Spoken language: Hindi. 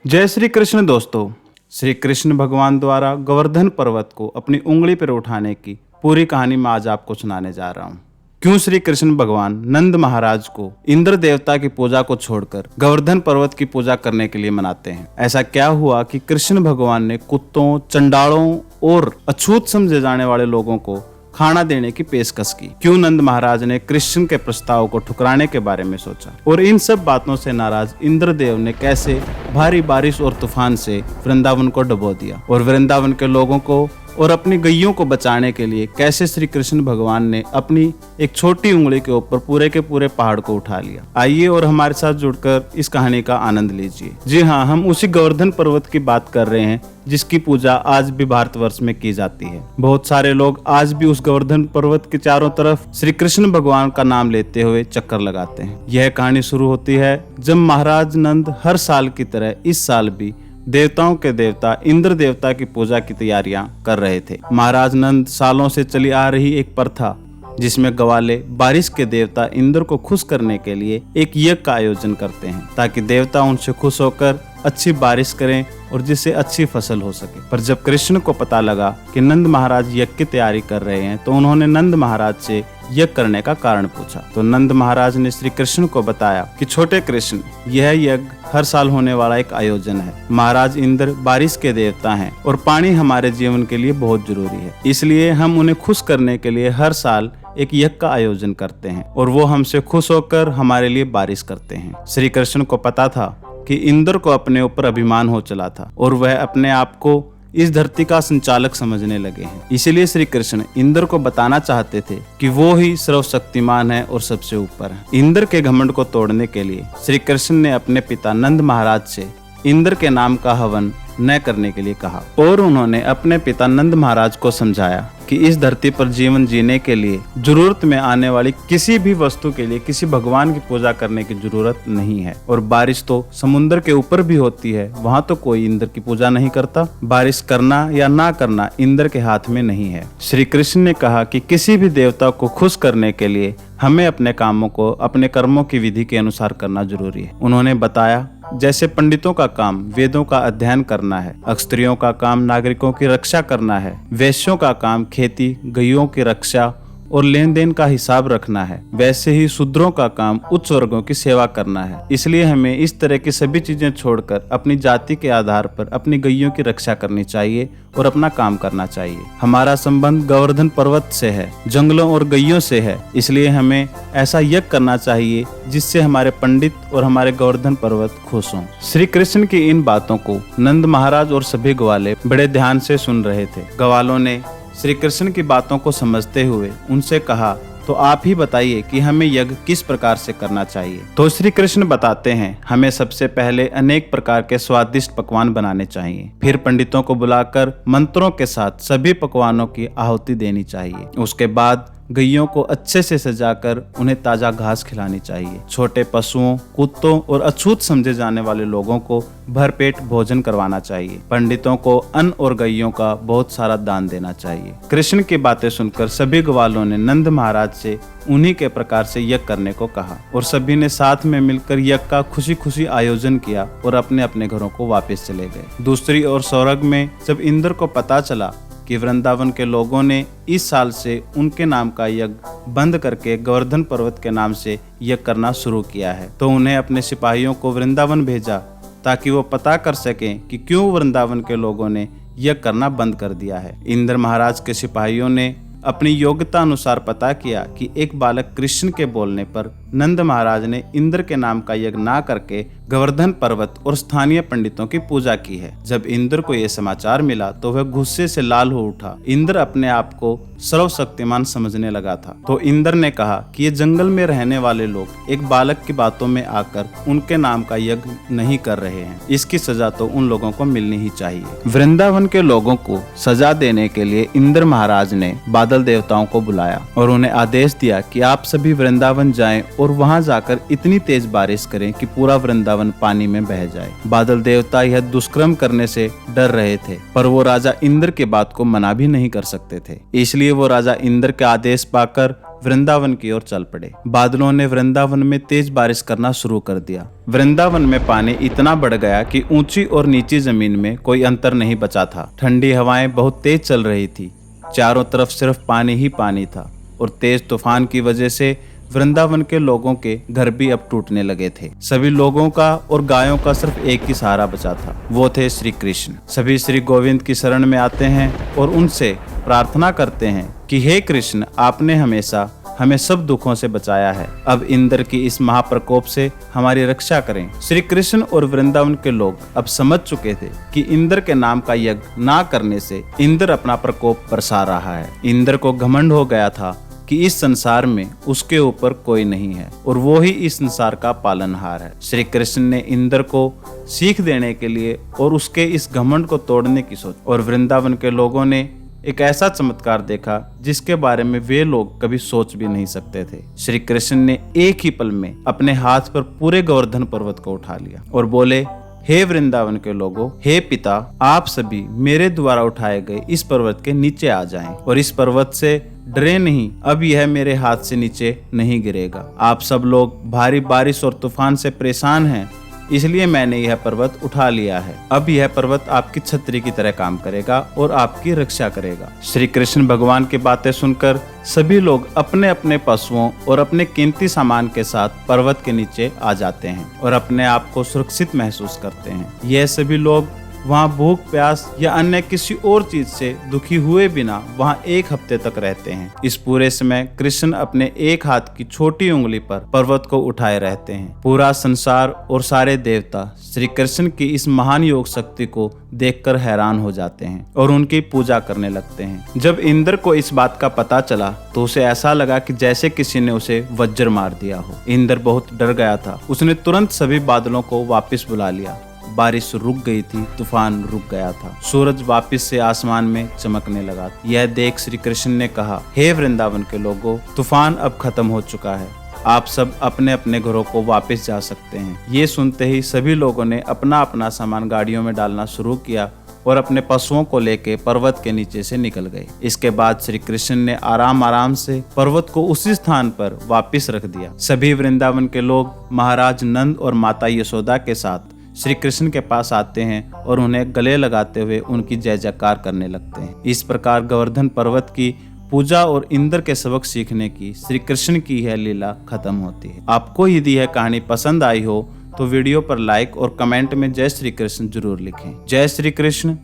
जय श्री कृष्ण दोस्तों। श्री कृष्ण भगवान द्वारा गोवर्धन पर्वत को अपनी उंगली पर उठाने की पूरी कहानी मैं आज आपको सुनाने जा रहा हूँ। क्यों श्री कृष्ण भगवान नंद महाराज को इंद्र देवता की पूजा को छोड़कर गोवर्धन पर्वत की पूजा करने के लिए मनाते हैं। ऐसा क्या हुआ कि कृष्ण भगवान ने कुत्तों, चंडालों और अछूत समझे जाने वाले लोगों को खाना देने की पेशकश की? क्यों नंद महाराज ने कृष्ण के प्रस्ताव को ठुकराने के बारे में सोचा? और इन सब बातों से नाराज इंद्रदेव ने कैसे भारी बारिश और तूफान से वृंदावन को डुबो दिया? और वृंदावन के लोगों को और अपनी गैयों को बचाने के लिए कैसे श्री कृष्ण भगवान ने अपनी एक छोटी उंगली के ऊपर पूरे के पूरे पहाड़ को उठा लिया? आइए और हमारे साथ जुड़कर इस कहानी का आनंद लीजिए। जी हाँ, हम उसी गोवर्धन पर्वत की बात कर रहे हैं जिसकी पूजा आज भी भारतवर्ष में की जाती है। बहुत सारे लोग आज भी उस गोवर्धन पर्वत के चारों तरफ श्री कृष्ण भगवान का नाम लेते हुए चक्कर लगाते हैं। यह कहानी शुरू होती है जब महाराज नंद हर साल की तरह इस साल भी देवताओं के देवता इंद्र देवता की पूजा की तैयारियां कर रहे थे। महाराज नंद सालों से चली आ रही एक प्रथा जिसमें ग्वाले बारिश के देवता इंद्र को खुश करने के लिए एक यज्ञ का आयोजन करते हैं ताकि देवता उनसे खुश होकर अच्छी बारिश करें और जिससे अच्छी फसल हो सके। पर जब कृष्ण को पता लगा कि नंद महाराज यज्ञ की तैयारी कर रहे हैं तो उन्होंने नंद महाराज से यज्ञ करने का कारण पूछा। तो नंद महाराज ने श्री कृष्ण को बताया कि छोटे कृष्ण, यह यज्ञ हर साल होने वाला एक आयोजन है। महाराज इंद्र बारिश के देवता हैं और पानी हमारे जीवन के लिए बहुत जरूरी है, इसलिए हम उन्हें खुश करने के लिए हर साल एक यज्ञ का आयोजन करते हैं और वो हमसे खुश होकर हमारे लिए बारिश करते हैं। श्री कृष्ण को पता था कि इंद्र को अपने ऊपर अभिमान हो चला था और वह अपने आप को इस धरती का संचालक समझने लगे हैं। इसीलिए श्री कृष्ण इंद्र को बताना चाहते थे कि वो ही सर्वशक्तिमान है और सबसे ऊपर है। इंद्र के घमंड को तोड़ने के लिए श्री कृष्ण ने अपने पिता नंद महाराज से इंद्र के नाम का हवन न करने के लिए कहा और उन्होंने अपने पिता नंद महाराज को समझाया कि इस धरती पर जीवन जीने के लिए जरूरत में आने वाली किसी भी वस्तु के लिए किसी भगवान की पूजा करने की जरूरत नहीं है। और बारिश तो समुद्र के ऊपर भी होती है, वहाँ तो कोई इंद्र की पूजा नहीं करता। बारिश करना या ना करना इंद्र के हाथ में नहीं है। श्री कृष्ण ने कहा कि किसी भी देवता को खुश करने के लिए हमें अपने कामों को अपने कर्मों की विधि के अनुसार करना जरूरी है। उन्होंने बताया जैसे पंडितों का काम वेदों का अध्ययन करना है, क्षत्रियों का काम नागरिकों की रक्षा करना है, वैश्यों का काम खेती, गैयों की रक्षा और लेन देन का हिसाब रखना है, वैसे ही शूद्रों का काम उच्च वर्गों की सेवा करना है। इसलिए हमें इस तरह की सभी चीजें छोड़कर अपनी जाति के आधार पर अपनी गैयों की रक्षा करनी चाहिए और अपना काम करना चाहिए। हमारा संबंध गोवर्धन पर्वत से है, जंगलों और गैयों से है, इसलिए हमें ऐसा यज्ञ करना चाहिए जिससे हमारे पंडित और हमारे गोवर्धन पर्वत खुश हों। श्री कृष्ण की इन बातों को नंद महाराज और सभी ग्वाले बड़े ध्यान से सुन रहे थे। ग्वालों ने श्री कृष्ण की बातों को समझते हुए उनसे कहा, तो आप ही बताइए कि हमें यज्ञ किस प्रकार से करना चाहिए? तो श्री कृष्ण बताते हैं, हमें सबसे पहले अनेक प्रकार के स्वादिष्ट पकवान बनाने चाहिए, फिर पंडितों को बुलाकर मंत्रों के साथ सभी पकवानों की आहुति देनी चाहिए। उसके बाद गैयों को अच्छे से सजाकर उन्हें ताजा घास खिलानी चाहिए। छोटे पशुओं, कुत्तों और अछूत समझे जाने वाले लोगों को भरपेट भोजन करवाना चाहिए। पंडितों को अन्न और गैयों का बहुत सारा दान देना चाहिए। कृष्ण की बातें सुनकर सभी ग्वालों ने नंद महाराज से उन्हीं के प्रकार से यज्ञ करने को कहा और सभी ने साथ में मिलकर यज्ञ का खुशी खुशी आयोजन किया और अपने अपने घरों को वापस चले गए। दूसरी ओर स्वर्ग में जब इंद्र को पता चला कि वृंदावन के लोगों ने इस साल से उनके नाम का यज्ञ बंद करके गोवर्धन पर्वत के नाम से यज्ञ करना शुरू किया है, तो उन्हें अपने सिपाहियों को वृंदावन भेजा ताकि वो पता कर सकें कि क्यों वृंदावन के लोगों ने यज्ञ करना बंद कर दिया है। इंद्र महाराज के सिपाहियों ने अपनी योग्यता अनुसार पता किया कि एक बालक कृष्ण के बोलने पर नंद महाराज ने इंद्र के नाम का यज्ञ ना करके गोवर्धन पर्वत और स्थानीय पंडितों की पूजा की है। जब इंद्र को यह समाचार मिला तो वह गुस्से से लाल हो उठा। इंद्र अपने आप को सर्वशक्तिमान समझने लगा था। तो इंद्र ने कहा कि ये जंगल में रहने वाले लोग एक बालक की बातों में आकर उनके नाम का यज्ञ नहीं कर रहे हैं, इसकी सजा तो उन लोगों को मिलनी ही चाहिए। वृंदावन के लोगों को सजा देने के लिए इंद्र महाराज ने बादल देवताओं को बुलाया और उन्हें आदेश दिया कि आप सभी वृंदावन जाएं और वहां जाकर इतनी तेज बारिश करें कि पूरा वृंदावन पानी में बह जाए। बादल देवता यह दुष्कर्म करने से डर रहे थे, पर वो राजा इंद्र के बात को मना भी नहीं कर सकते थे। इसलिए वो राजा इंद्र का आदेश पाकर वृंदावन की ओर चल पड़े। बादलों ने वृंदावन में तेज बारिश करना शुरू कर दिया। वृंदावन में पानी इतना बढ़ गया कि ऊंची और नीची जमीन में कोई अंतर नहीं बचा था। ठंडी हवाएं बहुत तेज चल रही थी। चारों तरफ सिर्फ पानी ही पानी था और तेज तूफान की वजह से वृंदावन के लोगों के घर भी अब टूटने लगे थे। सभी लोगों का और गायों का सिर्फ एक ही सहारा बचा था, वो थे श्री कृष्ण। सभी श्री गोविंद की शरण में आते हैं और उनसे प्रार्थना करते हैं कि हे कृष्ण, आपने हमेशा हमें सब दुखों से बचाया है, अब इंद्र की इस महाप्रकोप से हमारी रक्षा करें। श्री कृष्ण और वृंदावन के लोग अब समझ चुके थे कि इंद्र के नाम का यज्ञ ना करने से इंद्र अपना प्रकोप बरसा रहा है। इंद्र को घमंड हो गया था कि इस संसार में उसके ऊपर कोई नहीं है और वो ही इस संसार का पालनहार है। श्री कृष्ण ने इंद्र को सीख देने के लिए और उसके इस घमंड को तोड़ने की सोच, और वृंदावन के लोगों ने एक ऐसा चमत्कार देखा जिसके बारे में वे लोग कभी सोच भी नहीं सकते थे। श्री कृष्ण ने एक ही पल में अपने हाथ पर पूरे गोवर्धन पर्वत को उठा लिया और बोले, हे वृंदावन के लोगों, हे पिता, आप सभी मेरे द्वारा उठाए गए इस पर्वत के नीचे आ जाएं और इस पर्वत से डरे नहीं, अब यह मेरे हाथ से नीचे नहीं गिरेगा। आप सब लोग भारी बारिश और तूफान से परेशान हैं, इसलिए मैंने यह पर्वत उठा लिया है। अब यह पर्वत आपकी छतरी की तरह काम करेगा और आपकी रक्षा करेगा। श्री कृष्ण भगवान की बातें सुनकर सभी लोग अपने अपने पशुओं और अपने कीमती सामान के साथ पर्वत के नीचे आ जाते हैं और अपने आप को सुरक्षित महसूस करते हैं। यह सभी लोग वहाँ भूख प्यास या अन्य किसी और चीज से दुखी हुए बिना वहाँ एक हफ्ते तक रहते हैं। इस पूरे समय कृष्ण अपने एक हाथ की छोटी उंगली पर पर्वत को उठाए रहते हैं। पूरा संसार और सारे देवता श्री कृष्ण की इस महान योग शक्ति को देखकर हैरान हो जाते हैं और उनकी पूजा करने लगते हैं। जब इंद्र को इस बात का पता चला तो उसे ऐसा लगा कि जैसे किसी ने उसे वज्र मार दिया हो। इंद्र बहुत डर गया था। उसने तुरंत सभी बादलों को वापस बुला लिया। बारिश रुक गई थी, तूफान रुक गया था, सूरज वापस से आसमान में चमकने लगा। यह देख श्री कृष्ण ने कहा, हे वृंदावन के लोगों, तूफान अब खत्म हो चुका है, आप सब अपने अपने घरों को वापस जा सकते हैं। ये सुनते ही सभी लोगों ने अपना अपना सामान गाड़ियों में डालना शुरू किया और अपने पशुओं को लेके पर्वत के नीचे से निकल गए। इसके बाद श्री कृष्ण ने आराम आराम से पर्वत को उसी स्थान पर वापस रख दिया। सभी वृंदावन के लोग महाराज नंद और माता यशोदा के साथ श्री कृष्ण के पास आते हैं और उन्हें गले लगाते हुए उनकी जय जयकार करने लगते हैं। इस प्रकार गोवर्धन पर्वत की पूजा और इंद्र के सबक सीखने की श्री कृष्ण की यह लीला खत्म होती है। आपको यदि यह कहानी पसंद आई हो तो वीडियो पर लाइक और कमेंट में जय श्री कृष्ण जरूर लिखें। जय श्री कृष्ण,